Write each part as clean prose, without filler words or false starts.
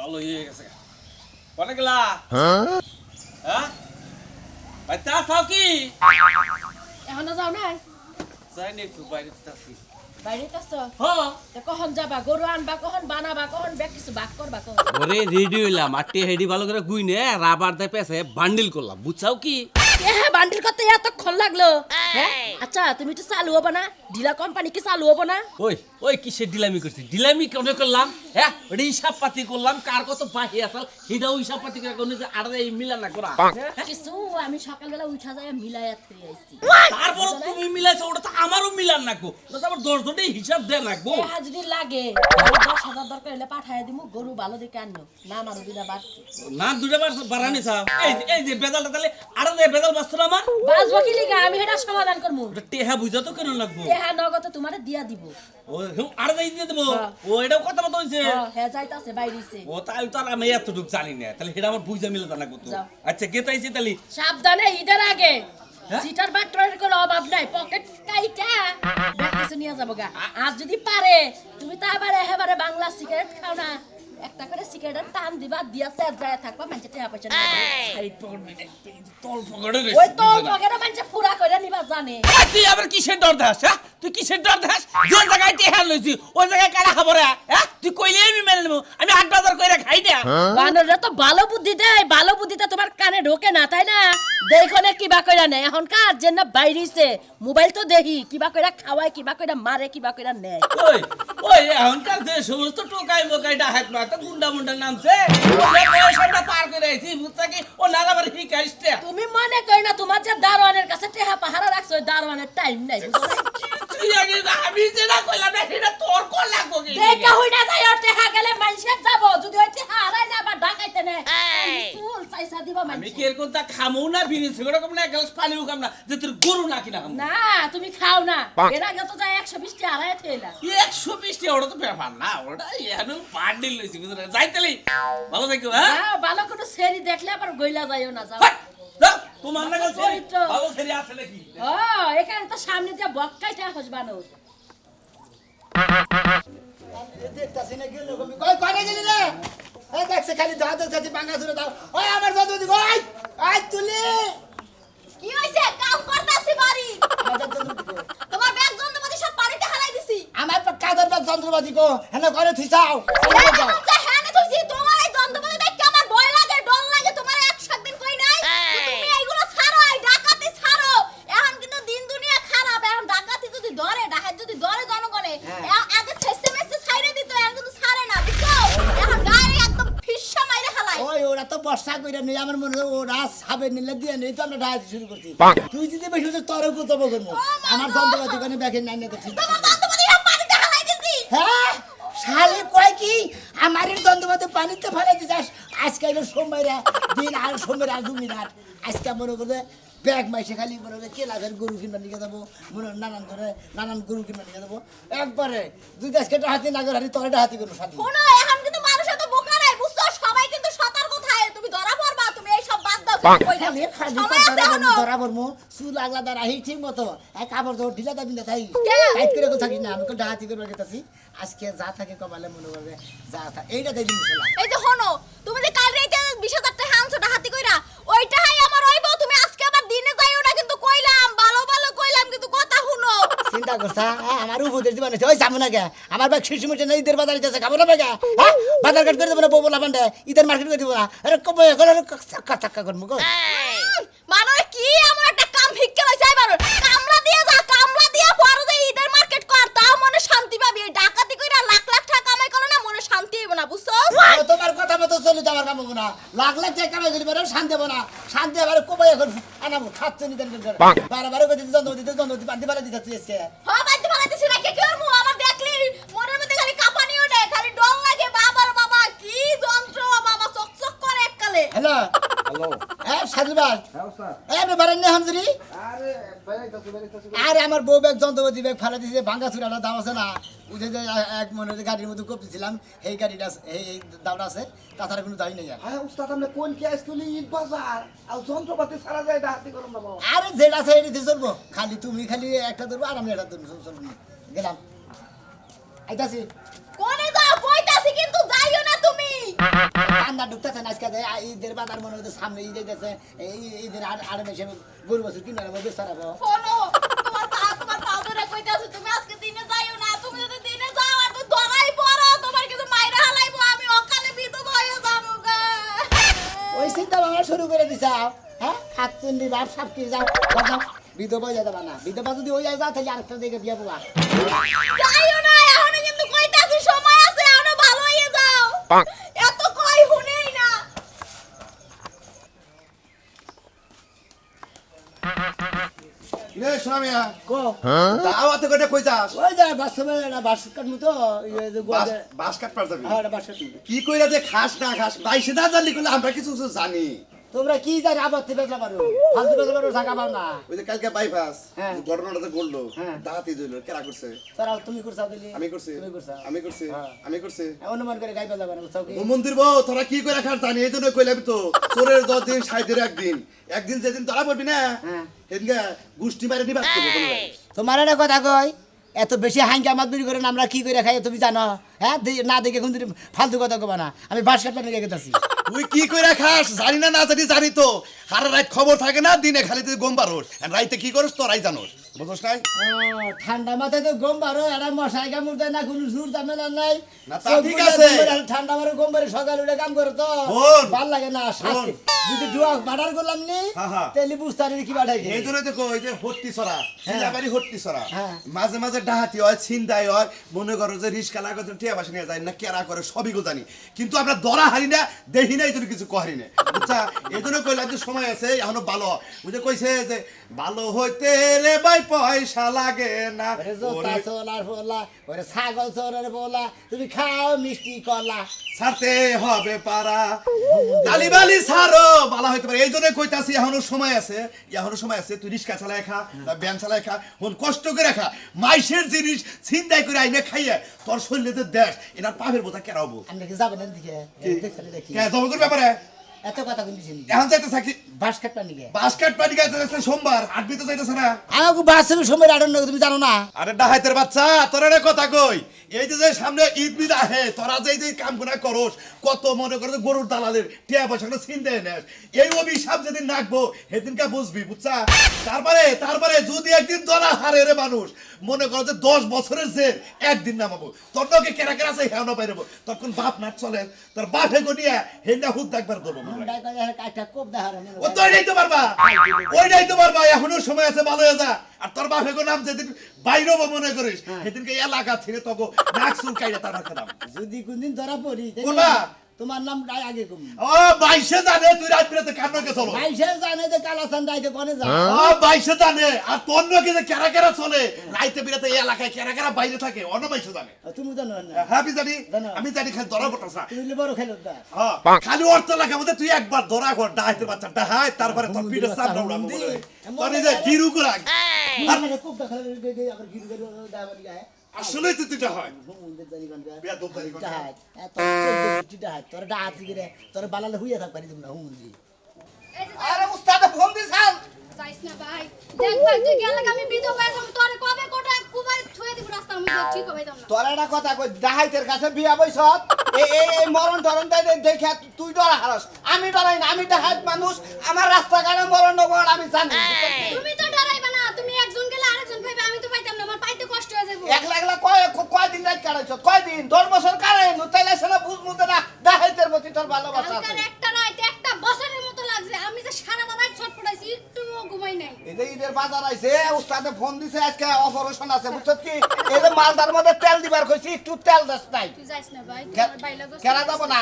ভালো হয়ে গেছে কোনে গেলা হ্যাঁ ভাই চা খাও কি এখনো যাও নাই যাই নে একটু বাইরে আসি বাইরে তাছ হ্যাঁ তে কখন যাবা গরু আনবা কখন বানাবা কখন ব্যাগ কিছু ভাগ করবা কখন ওরে রেডি হইলাম আর টে হেডি ভালো করে গুইনে রাবার দে পেছে বান্ডিল করলাম বুঝছাও কি বান্ডিল করতে এতক্ষণ লাগলো হ্যাঁ আচ্ছা তুমি তো চালু হবো না ডিলা কোম্পানি কি চালু হবো না ওই ওই কিসের ডিলামি করছিস ডিলামি কেন করলাম হ্যাঁ ওটা হিসাব পাতি করলাম কার কত বাহি আসাল সেটাও হিসাব পাতি করে কোনো আর এই মিলা না করা কিছু আমি সকালবেলা উঠা যায় মিলাইয়া থই আইছি তারপর তুমি মিলাইছো ওটা তো আমারও মিলান রাখবো ওটা তো আমার 10 জনেই হিসাব দেন রাখবো যদি লাগে 10,000 দরকার হলে পাঠায় দিমু গরু ভালো দেখে আনলো না আমারও দিনা বাড়ছে না দুটা বার বাড়ানি চাও এই যে বেজালটা তাহলে আর বেজাল বাঁচতো না আমার বাজবো কি লিগা আমি এটা সমাধান করমু ওটা টেহা বুঝা তো কেন লাগবো টেহা নগদ তোমারে দিয়া দিব ও আর যাই দিয়ে দেবো ও এটাও কথা মতো হইছে হ্যাঁ যাইতাছে বাইরেছে ও তাই তো আর আমি এতটুক জানি না তাহলে এটা আমার বুঝা মিলে জানা কত আচ্ছা গেতাইছি তাহলে সাবধানে ঈদের আগে সিটার বাটরের কোনো অভাব নাই পকেট কাইটা ব্যাগ কিছু নিয়ে যাবো গা আর যদি পারে তুমি তো আবার একেবারে বাংলা সিগারেট খাও না একটা করে সিগারেটের টান দিবা দিয়া সেদ্রায় থাকবা মানুষে টাকা পয়সা সাইড পকেট তল পকেটে ওই তো পকেটে মানুষে পুরা করে নিবা জানে তুই আবার কিসের ডর দাস হ্যাঁ তুই কিসের ডর দাস যে জায়গায় টেহা লইছি ওই জায়গায় কারা খাবো রে হ্যাঁ তুই কইলে আমি মেনে নেবো আমি 8 বাজার কইরা খাই না বানররা তো ভালো বুদ্ধি দেয় ভালো বুদ্ধিটা তোমার কানে ঢোকে না তাই না দেখনে কিবা কইরা নেয় এখনকার যে না বাইরেছে মোবাইল তো দেখি কিবা কইরা খাওয়ায় কিবা কইরা মারে কিবা কইরা নেয় ওই ওই এখনকার যে সমস্ত টোকাই মোকাই ডাহাত না তো গুন্ডা মুন্ডা নামছে ওই পয়সাটা পার করে আইছি বুঝছা কি ও নালাবার হিকাইস্তে তুমি মনে কই না তোমার যে দারোয়ানের কাছে টেহা পাহারা রাখছো ওই দারোয়ানের টাইম নাই তুই আগে আমি যেটা কইলাম না সেটা তোর কোন লাগবো কি দেখা হই না যায় টেহা গেলে মানুষের যাব যদি ওই টেহা হারাই না আবার ঢাকাইতে নে ফুল পয়সা দিবা মানুষ আমি কি এরকম তা খামু না বিনি ছিগড় কম না গ্লাস পানিও খাম না যে তোর গরু না কিনা খাম না তুমি খাও না এর আগে তো যায় 120 টি হারাই থইলা 120 টি ওটা তো ব্যাপার না ওটা এনো বান্ডিল লইছি বুঝছ যাইতেলি ভালো থাকো হ্যাঁ ভালো কোনো সেরি দেখলে আবার গইলা যাইও না যাও যাও তোমার না গেছে ভালো সেরি আছে নাকি ও এখানে তো সামনে যে বক্কাইটা হসবানো দেখতাছি না গেল কই কই গেলি রে এই দেখছে খালি দাঁত দাঁত ভাঙা ধরে দাও ওই আমার দাদু দি ওই আই তুলি কি হইছে কাম করতাছি বাড়ি তোমার ব্যাগ যন্ত্রপাতি সব পানিতে হারাই দিছি আমার তো কাদের ব্যাগ যন্ত্রপাতি কো হেন করে থিসাও হ্যাঁ তুই তোমার এই যন্ত্রপাতি দেখে আমার ভয় লাগে ডর লাগে তোমার একদিন কই নাই তুমি এইগুলো ছাড়ো এই ডাকাতি ছাড়ো এখন কিন্তু দিন দুনিয়া খারাপ এখন ডাকাতি যদি ধরে ডাকাত যদি ধরে জনগণে আগে সিস্টেমে ছাইরে দিত এখন কিন্তু ছাড়ে না বুঝছো এখন গায়ে একদম ফিসা মাইরে হালাই ওই ওরা তো বর্ষা কইরা নেই আমার মনে হয় ওরা সাবে নিলে দিয়ে নেই তো আমরা ডায়াত শুরু করছি তুই যদি বেশি তোর কত বলবো আমার যন্ত্রপাতি কোনে ব্যাগে নাই না তো ঠিক তোমার যন্ত্রপাতি সব পানিতে হারাই দিছি হ্যাঁ শালি কয় কি আমারই যন্ত্রপাতি পানিতে ফেলে দিছাস আজকে হলো সোমবারে দিন আর সোমবার আর 2 মিনিট আজকে মনে করে ব্যাগ মাইসে খালি মনে করে কে লাভের গরু কিনবা নিয়ে যাবো মনে নানান গরু কিনবা নিয়ে যাবো একবারে দুই দেশকে হাতি নাগর হাতি তোর হাতি করবো সাথে শোনো এখন কিন্তু মানুষ এত বোকা নাই বুঝছো সবাই কিন্তু সতর্ক থাকে তুমি ধরা পড়বা তুমি এই সব বাদ দাও খালি খালি ধরা পড়বো চুল আগলা দ্বারা ঠিক মতো এক কাপড় তো ঢিলা দাবি না তাই টাইট করে থাকিস না আমি তো ডাহাতি করবো গেতাছি আজকে যা থাকে কমালে মনে করবে যা থাকে এইটা দেই দিন এই যে হনো তুমি যে কাল রাইতে 20,000 টাকা আনছো ডাহাতি কইরা ওইটাই আমার হইব তুমি আজকে আবার দিনে যাইও না কিন্তু কইলাম ভালো ভালো কইলাম কিন্তু কথা শুনো চিন্তা করছা আমার উপদেশ দিবা না ওই যাবো না গে আমার ব্যাগ শিশু মিটে না ঈদের বাজার দিতেছে খাবো না বেগা হ্যাঁ বাজার ঘাট করে দেবো না বলা বান্ডে ঈদের মার্কেট করে দিব না আরে কবে করে চাক্কা চাক্কা করবো গো মানে কি এমন একটা কাম ভিক্ষে লইছে এবার কামলা দিয়ে পরে যে ঈদের মার্কেট কর তাও মনে শান্তি পাবি এই ডাকাতি কইরা লাখ লাখ টাকা কামাই করে না মনে শান্তি হইব না বুঝছো তোমার কথা মতো চলে যাবার কাম হবো না লাখ লাখ টাকা কামাই করি বেরো শান্তি হবো না শান্তি এবার কবে এখন আনাবো খাচ্ছে নিতেন বারে করে যন্ত্র বান্দি ফেলে দিতে তুই আজকে হ্যাঁ বান্দি ফেলে দিছি না কে করবো আমার দেখলি মনের মধ্যে খালি কাঁপানি ওঠে খালি ডর লাগে বাবার বাবা কি যন্ত্র বাবা চকচক করে এককালে হ্যালো হ্যালো হ্যাঁ সাজু ভাই হ্যাঁ স্যার আপনি বারেন না হামজুরি আরে বাইরেতাছি আরে আমার বউ ব্যাগ যন্ত্রপাতি ব্যাগ ফেলে দিয়েছে ভাঙ্গা চুরাটা দাম আছে না উঠে যে এক মনে গাড়ির মধ্যে কপতেছিলাম এই গাড়িটা এই দামটা আছে তাছাড়া কোনো দাবি নেই আর হ্যাঁ উস্তাদ আপনি কোন কি আসতুলি ঈদ বাজার আর যন্ত্রপাতি সারা যায় ডাহাতি করুন না বাবা আরে যেটা আছে এটাতে চলবো খালি তুমি খালি একটা ধরবো আর আমি একটা ধরবো চলবো গেলাম আইতাছি কোনে যাও কইতাছি কিন্তু যাইও না তুমি কান্দা ঢুকতেছে না আজকে ঈদের বাজার মনে হচ্ছে সামনে ঈদ যাচ্ছে ঈদের আর মেশে গরু বছর কিনে নেবো বেশ খারাপ শোনো তোমার পা ধরে কইতাছো তুমি আজকে দিনে যাইও না তুমি যদি দিনে যাও আর তো ধরাই পড়ো তোমার কিছু মাইরা হালাইবো আমি অকালে বিধবা হয়ে যাবো গা ওই চিন্তা ভাবনা শুরু করে দিছাও হ্যাঁ হাত চুন্ডি বাপ সব কি যাও যাও বিধবা হয়ে যাবে না বিধবা যদি হয়ে যায় তাহলে আরেকটা দিকে বিয়ে পাবা যাইও না এখনো কিন্তু কইতাছি সময় আছে এখনো ভালো হয়ে যাও এত কই শুনেই না রে সোনামিয়া কো দাওয়াতে কইটা কই যাস ওই যা বাস সময় না বাস কাটমু তো বাস কাট পার যাবি হ্যাঁ বাস কাটমু কি কইরা যে খাস না খাস বাইশে না জানলি কোন আমরা কিছু কিছু জানি তোমরা কি জানি আবার থেকে বেচলা পারো ফালতু বেচলা পারো টাকা পাও না ওই যে কালকে বাইপাস হ্যাঁ। ঘটনাটা যে ঘটলো হ্যাঁ। ডাকাতি জইলো কেরা করছে তারা তুমি করছাও দিলি আমি করছি তুমি করছাও আমি করছি হ্যাঁ। আমি করছি অনুমান করে গাইবা যাবে না বুঝছাও কি ও মন্দির বউ তোরা কি করে খাস জানি এই জন্য কইলাম তো চোরের 10 দিন 60 দিন একদিন যেদিন ধরা পড়বি না হ্যাঁ। সেদিনকে গুষ্টি মারে নিবাস করবো তোমার একটা কথা কই এত বেশি হাঙ্গা মাতবুরি করেন আমরা কি করে খাই তুমি জানো হ্যাঁ না দেখে কোন ফালতু কথা কবা না আমি বাস কাটতে নিয়ে গেছি তুই কি করে খাস জানি না না জানি তো সারা রাত খবর থাকে না দিনে খালি তুই গম পারোস আর রাইতে কি করিস তোরাই জানোস বুঝছ নাই ঠান্ডা মাথায় তো গম বারো এটা মশাই কামড় দেয় না কোনো সুর ঝামেলা নাই না, তা ঠিক আছে। ঠান্ডা মারে গম বারে সকালে উঠে কাম করে তো শোন। ভাল লাগে না শাস্তি যদি ডুয়া বাটার করলাম নি হ্যাঁ, হ্যাঁ। তাহলে বুঝতে পারি কি বাটাই এই জন্য তো কই যে হট্টি ছড়া সিলাবাড়ি হট্টি ছড়া হ্যাঁ। মাঝে মাঝে ডাহাতি হয় ছিনতাই হয় মনে করো যে রিস্কা লাগত টিয়া বাসা নিয়ে যায় না কেরা করে সবই গো জানি কিন্তু আমরা ধরা হারি না দেখি না এই জন্য কিছু কহারি না বুঝছা এই জন্য কইলাম যে সময় আছে এখনো ভালো বুঝে কইছে যে ভালো হইতে রে ভাই পয়সা লাগে না ওরে জোতা ওরে চোলার পোলা ওরে ছাগল চোরের পোলা তুমি খাও মিষ্টি কলা ছাড়তে হবে পারা তালিবালি ছাড়ো ভালো হইতে পারে এই জন্য কইতাছি এখনো সময় আছে তুই রিস্কা চালায় খা ব্যান চালায় খা হন কষ্ট করে খা মাইসের জিনিস ছিনতাই করে আইনে খাইয়ে তোর শরীরে যে দেশ এনার পাপের বোঝা কেরা হবো আপনি কি যাবেন দিকে দেখছি দেখি কে জমা করবে ব্যাপারে এত কথা কিন্তু এখন যাইতে থাকি বাস কাটটা নিকে বাস্কেট পানি গাইতে সোমবার আটবি তো যাইতেছে না আমাকে বাসের সময় আড়ন তুমি জানো না আরে ডাহাইতের বাচ্চা তোর একটা কথা কই এই যে সামনে ঈদ মিদ আহে তোরা যে কাম গুনা করস কত মনে করে গরুর দালালের টিয়া পয়সা চিনতে নেস এই অভিশাপ যেদিন নাকবো সেদিনকে বুঝবি বুঝছা তারপরে যদি একদিন ধরা হারে রে মানুষ মনে করো যে 10 বছরের জেল একদিন নামাবো তোর তোকে কেরা কেরা আছে হেও না পাইরবো তখন বাপ না চলে তোর বাপে গনিয়া হেন্ডা হুদ দেখবার দেবো কাটা কোপ দেখার ও তো ওইটাই তো পারবা এখনো সময় আছে ভালো হয়ে যা আর তোর বাপে গো নাম যেদিন বাইরেও মনে করিস সেদিনকে এলাকা থেকে তোকে নাক চুল কাইরে তার খেলাম যদি কোনদিন ধরা পড়ি তাহলে কোনবা? তোমার নাম আগে কম ও বাইশে জানে তুই রাত বিরাতে কান্নকে চলো ভাইসে জানে যে কালাসান দাইতে কোনে যা ও বাইশে জানে আর তোর নকে যে কেরা কেরা চলে রাইতে বিরাতে এই এলাকায় কেরা কেরা বাইরে থাকে অন্য বাইশে জানে তুমি জানো না হ্যাঁ আমি জানি জানো। আমি জানি খালি ধরা পড়তাস না তুমি বড় খেলো দা হ্যাঁ, খালি অর্থ লাগা মধ্যে তুই একবার ধরা কর ডাহাইতে বাচ্চা ডাহাই তারপরে তোর পিঠে সামনে উড়াবো বলে তোর এই যে গিরু গুলা মানে কোপ দেখা আবার গিরু গিরু দাবি গায় আসলেই তো তুইটা হয় হুমুন্দের জানি কোন বেয়াদব জানি কোন ডাহাত এত ডাহাত তোর ডাহাত দিকে তোর বালালে হইয়া থাক পারি তুমি না হুমুন্দি আরে উস্তাদ ফোন দিছাল যাইস না ভাই দেখ ভাই তুই গেলে আমি বিধবা হয়ে যাবো তোরে কবে কোটায় কুবাই থুয়ে দিব রাস্তার মধ্যে ঠিক হবে না তোর একটা কথা কই ডাহাইতের কাছে বিয়া বইছত এই মরণ ধরন দেখে তুই ডরা হারস আমি ডরাই না আমি ডাহাইত মানুষ আমার রাস্তাঘাটে মরণ নবর আমি জানি তুমি তো ডরাইবা না তুমি একজন গেলে আরেকজন পাইবে আমি তো পাইতাম না আমার পাইতে কষ্ট হয়ে যাবো একলা একলা কয়দিন রাত কাটাইছ কয়দিন 10 বছর কাটাই নু তাইলে সেটা বুঝমুতে না ডাহাইতের প্রতি তোর ভালোবাসা কালকার আছে একটা রাইতে একটা বছরের মতো লাগছে আমি যে সারা রাত ছটফটাইছি একটুও ঘুমাই নাই এই যে ঈদের বাজার আইছে উস্তাদে ফোন দিছে আজকে অপারেশন আছে বুঝছ কি এই যে মালদার মধ্যে তেল দিবার কইছি একটু তেল দাস নাই তুই যাইস না ভাই কে- তোমার বাইলা গোছ কেরা যাব না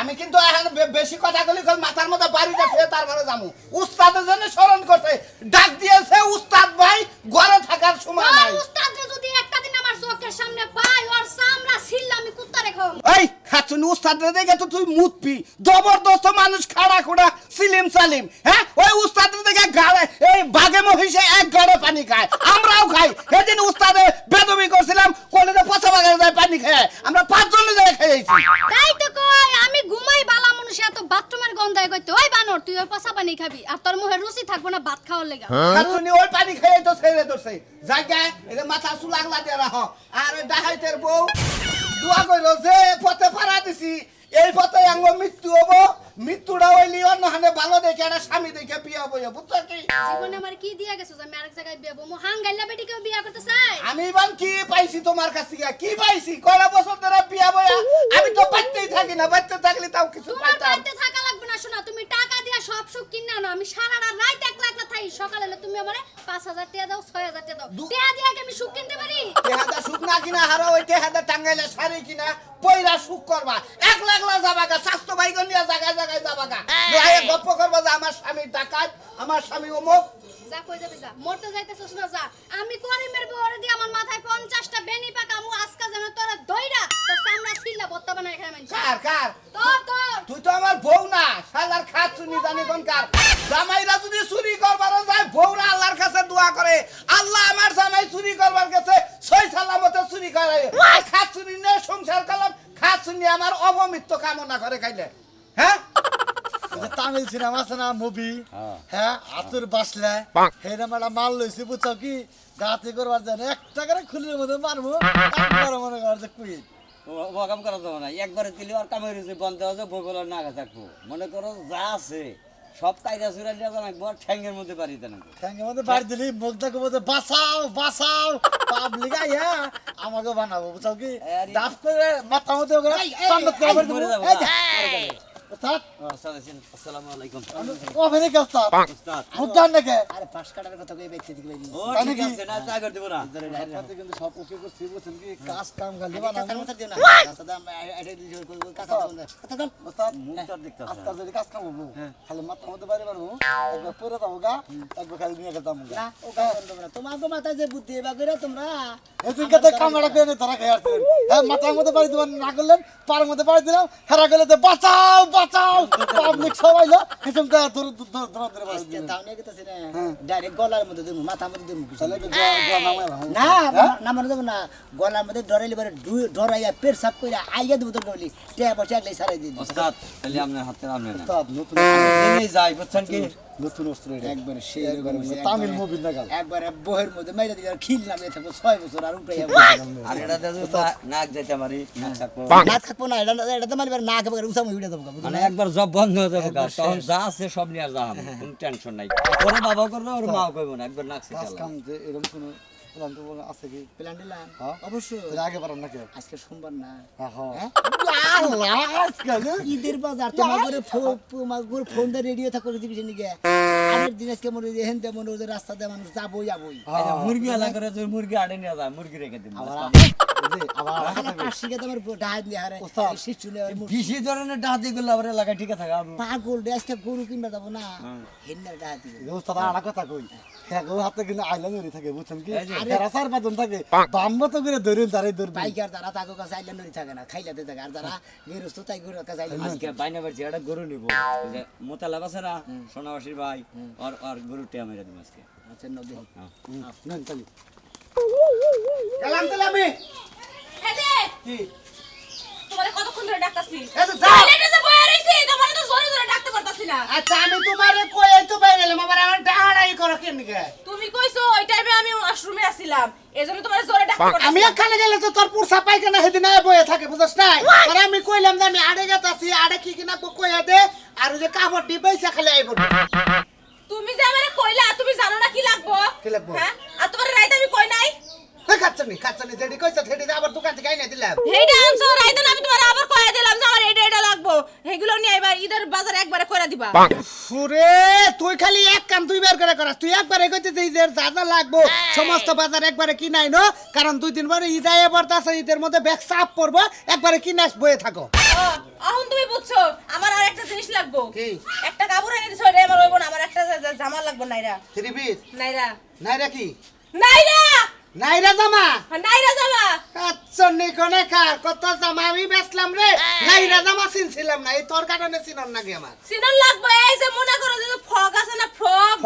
আমি কিন্তু এখন বেশি কথা বলি মাথার মধ্যে বাড়ি যাচ্ছে তারপরে যামু উস্তাদের জন্য স্মরণ করতে ডাক দিয়েছে উস্তাদ ভাই ঘরে থাকার সময় নাই আর উস্তাদরে যদি একটা দিন আমার চোখের সামনে পাই ওর সামরা ছিল্লা আমি কুত্তা রেখো এই খাচ্ছুনি উস্তাদরে দেখে তো তুই মুতপি জবরদস্ত মানুষ খাড়া খোড়া সিলিম সালিম হ্যাঁ ওই উস্তাদরে দেখে গাড়ে এই বাঘে মহিষে এক গাড়ে পানি খায় আমরাও খাই সেদিন উস্তাদে বেদবি করছিলাম কলেজে পচা বাগানে যায় পানি খায় আমরা 5 জনে যায় খেয়েছি তাই তো কই আমি ঘুমাই বালা মানুষ এত বাথরুমের গন্ধায় কইতে ওই বানর তুই ওই পচা পানি খাবি আর তোর মুখে রুচি থাকবো না ভাত খাওয়ার লেগা খাচ্ছুনি ওই পানি খেয়ে তো ছেড়ে ধরছে জায়গায় এই যে মাথা চুল আগলা দিয়ে রাখ আর ওই ডাহাইতের বউ দোয়া কইরো যে পথে পাড়া দিছি এই পথে আঙ্গ মৃত্যু হবো, মৃত্যুটা হইলি অন্য হানে ভালো দেখে একটা স্বামী দেখে বিয়া বইয়া, বুঝছো কি? জীবনে আমার কি দিয়া গেছো যে আমি আরেক জায়গায় বিয়ে বমু হাঙ্গাইলা বেটিকেও বিয়া করতে চাই? আমি বান কি পাইছি তোমার কাছ থেকে, কি পাইছি? কয়টা বছর ধরে বিয়া বইয়া আমি তো বাচ্চাই থাকি না, বাচ্চা থাকলে তাও কিছু তোমার পাইতাম। বাড়িতে থাকা লাগবে না, শোনা তুমি টাকা দিয়া সব সুখ কিনে আনো, আমি সারা রাত একলা একলা থাকি, সকালে হলে তুমি আমারে 5000 টাকা দাও 6000 টাকা দাও, টাকা দিয়া কি আমি সুখ কিনতে পারি? টেহাদা সুখ না কিনা হারা ওই টেহাদা টাঙ্গাইলে শাড়ি কিনা পয়রা সুখ করবা, একলা একলা যাবাগা, স্বাস্থ্য বাইক নিয়ে জায়গায় জায়গায় যাবাগা, গায়ে গপ্প করবা যে আমার স্বামী ডাকাত, আমার স্বামী অমুক। যা কই যাবে যা, মরতে যাইতেছস না যা। আমি করিমের বউরে দিয়ে আমার মাথায় 50টা বেনি পাকা মু আজকা যেন তোরা দইরা তোর সামনে ছিলা বত্তা বানায় খাই মানছি। কার কার? তোর তুই তো আমার বউ না, শালার খাত শুনি জানি কোন কার। জামাইরা যদি চুরি করবার যায়, বউরা আল্লাহর কাছে দোয়া করে, আল্লাহ আমার জামাই চুরি করবার গেছে, সই সালামতে চুরি করে। আর খাত শুনি নিয়ে সংসার করলাম, খাত শুনি আমার অবমৃত্যু কামনা করে খাইলে। হ্যাঁ? তামিল সিনেমা আছে না মুভি, হ্যাঁ আতুর বাসলে হেরা মারা মাল লইছি, বুঝছো কি? গাতে করবার জানে 1 টাকার খুলির মধ্যে মারবো, একবার মনে কর যে কুই ও কাম করা যাবে না, একবারে দিলে আর কামের রয়েছে বন্ধ হচ্ছে, বইগুলো না থাকবো। মনে করো যা আছে সব কায়দা চুরা দিয়ে জানাকবো, আর ঠ্যাঙ্গের মধ্যে পারি দেন। ঠ্যাঙ্গের মধ্যে বাড়ি দিলি মুখ দেখো বলতে বাঁচাও বাঁচাও, পাবলিক আইয়া আমাকে বানাবো, বুঝছো কি? ডাব করে মাথা মধ্যে ওকে তান্ডব করে বাড়ি মরে দেবো। যাবো, এই যে, ওস্তাদ, আসসালামু আলাইকুম। ওখানে কি ওস্তাদ? উস্তাদ, মুখ ডান নাকি? আরে পাশ কাটার কথা কই ব্যক্তি দিকে ও ঠিক আছে, না চা করে দেবো না। আপনাদের কিন্তু সব ওকে করছি, বুঝছেন কি? কাজ কাম খালি বানাবো। কাঁচা মাথা দিও না কাঁচা দাম এটা দিও কাঁচা দাম কথা কল ওস্তাদ, মুখটা দেখতে আছে। আস্তে আস্তে কাজ কাম হবো, খালি মাথা মধ্যে বাড়ি মারবো, একবার পরে যাবো গা, একবার খালি নিয়ে গেতাম গা। না ও কাজ করবে না তোমার তো মাথায় যে বুদ্ধি এবার করে তোমরা এদিনকে তো কামড়া করে ধরা খেয়ে আসছেন, হ্যাঁ মাথার মধ্যে বাড়ি দিবেন না করলেন, পাড়ের মধ্যে বাড়ি দিলাম, হেরা গেলে তো বাঁচাও বাঁচাও, পাবলিক সবাই লো হেসম কা ধরে ধরে বাড়ি দিলেন। দাও নিয়ে গেতেছে না ডাইরেক্ট গলার মধ্যে দেবো মাথার মধ্যে দেবো তাহলে কি জোয়া নামাই রাখো? না না মানে দেবো না গলার মধ্যে ডরাইলে পরে ডরাইয়া পেট সাফ করে আইয়া দেবো তোর বলি টেয়া পয়সা একলাই সারাই দিন ওস্তাদ, তাহলে আপনার হাতে আপনি না। ওস্তাদ, নতুন জেনেই যাই, বুঝছেন কি? নতুন অস্ত্র এটা। একবারে সেই একবারে রকম হইছে, তামিল একবারে- মুভির নাগাল। একবারে বহের মধ্যে মাইরা দিয়ে খিল নামিয়ে থাকবো 6 বছর আর উঠে আর এটা দেখো নাক যাইতে পারি, নাক থাকবো। না থাকবো না এটা তো মারিবার না খাবার উসাম উঠে যাবো মানে একবার জব বন্ধ হয়ে যাবে, তখন যা আছে সব নিয়ে যাহাম, কোনো টেনশন নাই। ওর বাবা করবে, ওর মাও করবে না, একবার নাক কাজ শিখালাম। কাম যে এরকম কোনো প্ল্যান তো আছে কি? প্ল্যান দিলাম হ্যাঁ? অবশ্যই তাহলে আগে পারেন নাকি? আজকে সোমবার না হ্যাঁ হ্যাঁ। হ্যাঁ? আল্লাহ, আজকাল, ঈদের বাজার তোমার করে ফোন দিয়ে রেডিও থাকো দিবি নিকে আগের দিন আজকে মনে হয় হেনতে মনে হয় রাস্তা দিয়ে মানুষ যাবোই যাবোই এই যে মুরগি আলা করে, যদি মুরগি আড়ে নিয়ে যায়, মুরগি রেখে দিন। আবার কাশিকে তোমার ডাহাত দিয়ে হারে ওস্তাদ। শিশু বেশি ধরনের ডাহাতি করলে আবার এলাকায় ঠিক থাকে। পাগল রে আজকে গরু কিনবা যাবো না হেন্নার ডাহাতি তারা আড়া কথা কই, হ্যাঁ গো হাতে কিন্তু আইলান থাকে, বুঝছেন কি? এই যে। হেরা চার পাঁচজন থাকে, বাম্মতো করে ধরুন তারাই ধরবে। বাইকার যারা তাকে কাছে আইলেন নড়ি থাকে না খাইলাতে থাকে আর যারা গেরস্ত তাই গরু কাছে আইলেন আজকে বাইনা বাড়ছি একটা গরু নিবো, ওই যে মোতালা আছে না, সোনাবাসীর ভাই, আর গরু টিয়া মেরে দিব আজকে। আচ্ছা নদী নেন তাহলে। গেলাম তাহলে আমি। হেদে কি? তোমারে কতক্ষণ ধরে ডাকতাছি এই তো যাও। এটা যে বয়ে রইছি তোমারে তো জোরে জোরে ডাকতে পারতাছি না আচ্ছা আমি তোমারে কই তো বাইরে গেলাম, আবার আমার ডাহাড়াই করো কেন কে? তুমি কইছো ওই টাইমে আমি ওয়াশরুমে আছিলাম এজন্য তোমারে জোরে ডাকতে পারতাছি আমি এখানে গেলে তো তোর পুরসা পাইখানা সেদিন বয়ে থাকে, বুঝছ না? আর আমি কইলাম যে আমি আড়ে গেতাছি, আড়ে কি কিনা কইয়া দে, আর ওই যে কাপড় ডিবাইছা খালি আইব। তুমি যে আমারে কইলা তুমি জানো না কি লাগবো কি লাগবো? হ্যাঁ আর তোমার রাইতে আমি কই নাই খাচ্ছনি যেটি কইছা সেটি আবার দোকান থেকে আইনা দিলাম। হেইডা আনছো রাইতে আমি তোমার আবার কইয়া দিলাম যে আমার এটা লাগবো হেগুলো নিয়ে এবার ঈদের বাজার একবারে কইরা দিবা সুরে তুই খালি এক কাম দুই বার করে করাস, তুই একবারে কইতে যে ঈদের যা যা লাগবো সমস্ত বাজার একবারে কিনাই নো, কারণ 2-3 বার ঈদ আইয়া পড়তাছে, ঈদের মধ্যে ব্যাগ চাপ পড়বো, একবারে কিনাস বয়ে থাকো। এখন তুমি বুঝছো আমার আর একটা জিনিস লাগবো কি? একটা কাপড় এনে দিছো রে আমার হইবো না আমার একটা জামা লাগবো নাইরা 3 পিস নাইরা নাইরা কি? নাইরা নাইরা জামা? নাইরা জামা আচ্ছা নিকনে কার কত জামা আমি বেচলাম রে, নাইরা জামা চিনছিলাম না, এই তোর কারণে চিনন নাকি আমার? সিনন লাগবো এই যে মনে করো যে ফ্রক আছে না ফ্রক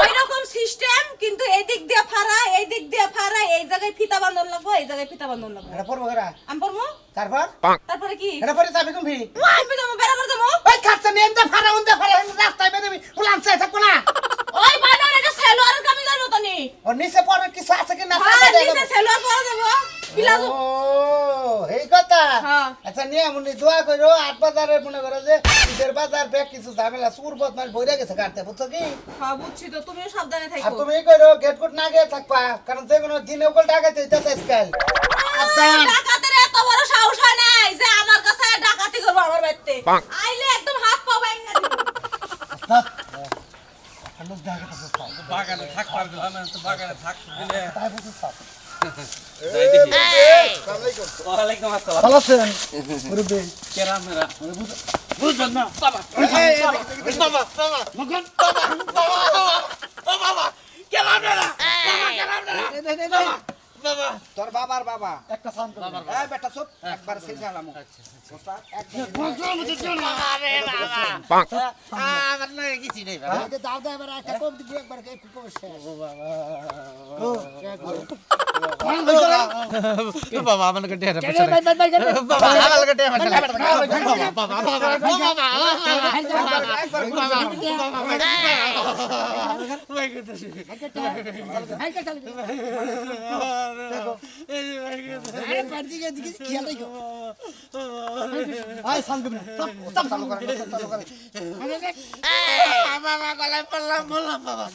ওই রকম সিস্টেম কিন্তু এই দিক দিয়ে ফাড়া এই দিক দিয়ে ফাড়া এই জায়গায় ফিতা বাঁধন লাগবো এই জায়গায় ফিতা বাঁধন লাগবো এটা পড়বো করা, আমি পরবো তারপর তারপরে কি এটা পরে যাবি কুম্ভি আমি যাবো বেড়াবার যাবো ওই খাচ্ছা নিয়ে এনতে ফাড়া উনতে ফাড়া রাস্তায় বেরোবি উলানছে থাকবো না। ওই বানার এটা সেলোয়ারের কামিজের মতনই ওর নিচে পরে কিছু আছে কি না? হ্যাঁ নিচে সেলোয়ার পরা যাবো প্লাজো ও হে এই কথা হ্যাঁ। আচ্ছা নিয়ে এমনি দোয়া করো 8 বাজারে মনে করো যে ঈদের বাজার ব্যাগ কিছু ঝামেলা সুর বদমাস বইরা গেছে কাটতে বুঝছো কি হ্যাঁ বুঝছি তো তুমিও সাবধানে আর থাকো তুমি করো গেট গুট না গিয়ে থাকবা কারণ যে কোনো দিনে উপর ডাকাতে হইতাছে আজকাল ডাকাতের এত বড় সাহস হয় নাই যে আমার কাছে ডাকাতি করবো আমার বাড়িতে আইলে একদম হাত পা ভাঙা দিব বাগানে থাকবার গেলাম তো বাগানে থাকতে দিলে ওয়ালাইকুম আসসালাম ভালো আছেন মুরব্বি কেরাম মেরা বুঝছেন না বাবা বাবা বাবা মগন বাবা বাবা বাবা কেরাম মেরা বাবা বাবা তোর বাবার বাবা একটা শান্ত এই বেটা চুপ একবার সিধা নামো আমার লাগে কিছু নেই বাবা দাও দাও এবার একটা কম দিবি একবার একটু কম শেষ বাবা আমার কাছে ঢেরা ভাই ভাই ভাই বাবা আমার কাছে ঢেরা বাবা আরে পার দিকে দিকে খেয়াল রাখো আয় শান্ত না সব চালু করে বাবা গলায় পড়লাম বললাম বাবা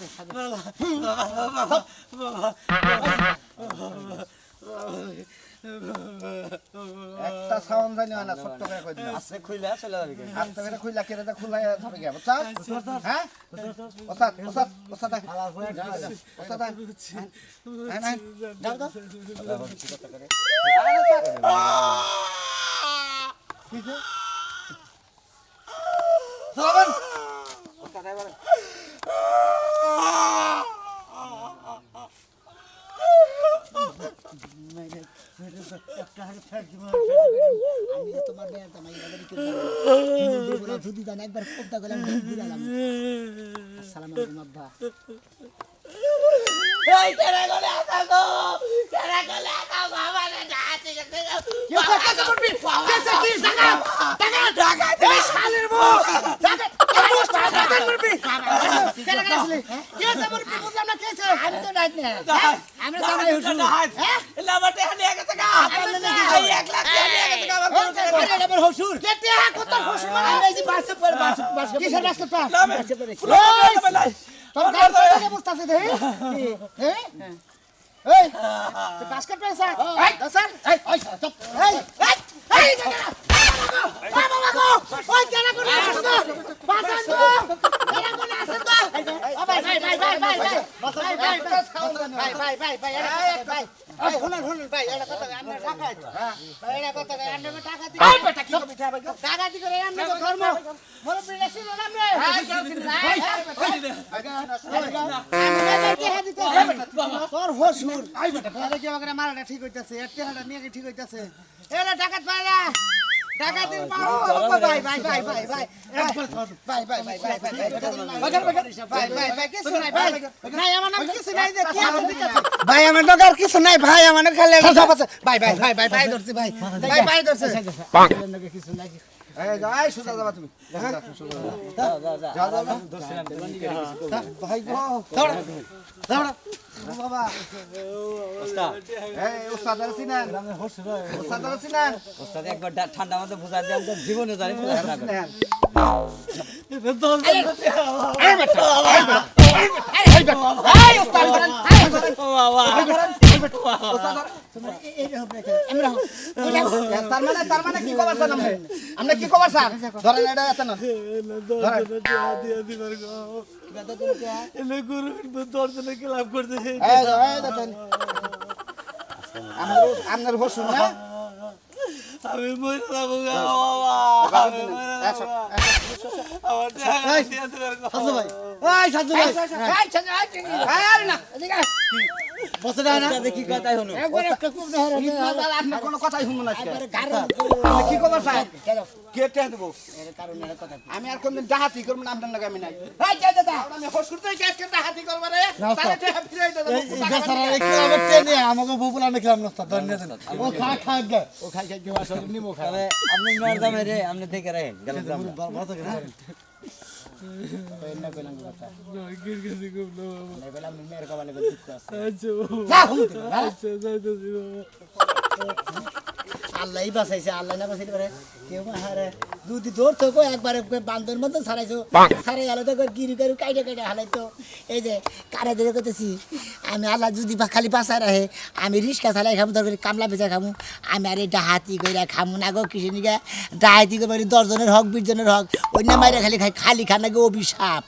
একটা সাউন্ড জানি না ছোট্ট করে কই দিলাম আজকে খুইলা চলে যাবে আস্তে করে খুইলা কেটে দা খুলা যাবে কি বুঝছ হ্যাঁ ওস্তাদ ওস্তাদ ওস্তাদ ওস্তাদ হ্যাঁ না যাও দাও শ্রাবণ ওস্তাদ এবার আমি তোমার মেয়ে তোমার এবারে কি বলবো যদি জানি একবার কোপটা গেলাম ঘুরালাম আসসালামু আলাইকুম আব্বা এই কেরা গলে আসা গো কেরা গলে আসা বাবা রে ডাতে গেছে কেসে করবি কেসে কি টাকা টাকা টাকা দিবি শালের বউ টাকা টাকা করবি কেরা গেছলি কেসে করবি বুঝলাম না কেসে আমি তো নাই না আমরা জামাই হুজুর হ্যাঁ লামাতে হানিয়া গেছে গা এই 1 লাখ হানিয়া গেছে গা আমার আরে আমার হুজুর কেটে হা কত খুশি মানে আমি এই যে বাসে পড়ে বাসে কিসের বাসে পা বাসে পড়ে তোর তোর গাড়ি থেকে বসতাছে দে হ্যাঁ এই তো বাস্কেট পড়ে স্যার এই স্যার এই চুপ এই এই বাবা বাবা ওই কেন করে আসছো বাসান তো কেন করে আসছো ভাই ভাই ভাই ভাই ভাই ভাই ভাই শুনুন ভাই এটা কথা আমরা টাকা ভাই এটা কথা আমরা টাকা দিই টাকা কি করবি টাকা দি করে আমরা ধর্ম বড় বিলে ছিল না আমরা তোর হসুর আই বেটা তাহলে কি আমাকে মারাটা ঠিক হইতাছে এর টেহাটা নিয়ে ঠিক হইতাছে এরা টাকা পায় না টাকা দিন পাও ভাই ভাই ভাই ভাই ভাই ভাই ভাই ভাই ভাই ভাই কিছু নাই ভাই ভাই আমার নাম কিছু নাই যে কি আছে ঠিক আছে ভাই আমার দরকার কিছু নাই ভাই আমার খালি একটা সব আছে ভাই ভাই ভাই ভাই ভাই ধরছি ভাই ভাই ভাই ধরছে কিছু নাই এই যাই সুজা যাবা তুমি ভাই গো দাঁড়া বাবা ওস্তাদ এই ওস্তাদ আছিলেন ওস্তাদ আছিলেন ওস্তাদ একবার ঠান্ডা মাথায় বুঝাই দেন তো জীবনে জানি ফুলা না করে তার মানে কি খবর স্যার আমরা কি খবর স্যার ধরেন এটা এত না আপনার হসুন না আমি মরে যাবো গা সাজু ভাই এই সাজু ভাই আরে না এদিকে বসে দাও না কি কথাই হলো একবার একটা খুব ধরে আপনার কোনো কথাই শুনবো না আজকে। একবারে গারো আপনি কি খবর স্যার কেন কে টেয়া দেবো এর কারণে এর কথা আমি আর কোনদিন ডাহাতি করবো না আপনার লাগে আমি নাই এই যা দাদা আমি হসুর থেকে আজকে ডাহাতি করবো রে তাহলে টেয়া ফিরে দেবো এই ক্লাবের ট্রেনে আমাকে পপুলার দেখলাম না স্যার ধন্যবাদ ও খা খা গে ও খাই খাই আসলে নিমো খাই তবে আপনি মেয়ের দামে রে আপনি থেকে রাখেন গেলাম দাম না কইলাম কথা না বললাম মেয়ের কবালে দুঃখ আছে যা হুম আল্লাহই বাঁচাইছে, আল্লাহ না বাঁচাইতে পারে কেউ হারে দুদি দৌড় থাকো একবারে বান্ধর মতো ছাড়াইছো, ছাড়াই আলাদা করে গিরি করে কাইটে কাইটে হালাইতো। এই যে কারে ধরে করতেছি আমি, আল্লাহ যদি খালি বাঁচায় রাখে আমি রিক্সা চালাই খাবো, দরকার কামলা বেচা খাবো, আমি আর এই ডাহাতি করে খামু না গো। কিসে নিকা ডাহাতি করে 10 জনের হক 20 জনের হক অন্য মাইরা খালি খাই, খালি খানা গো অভিশাপ।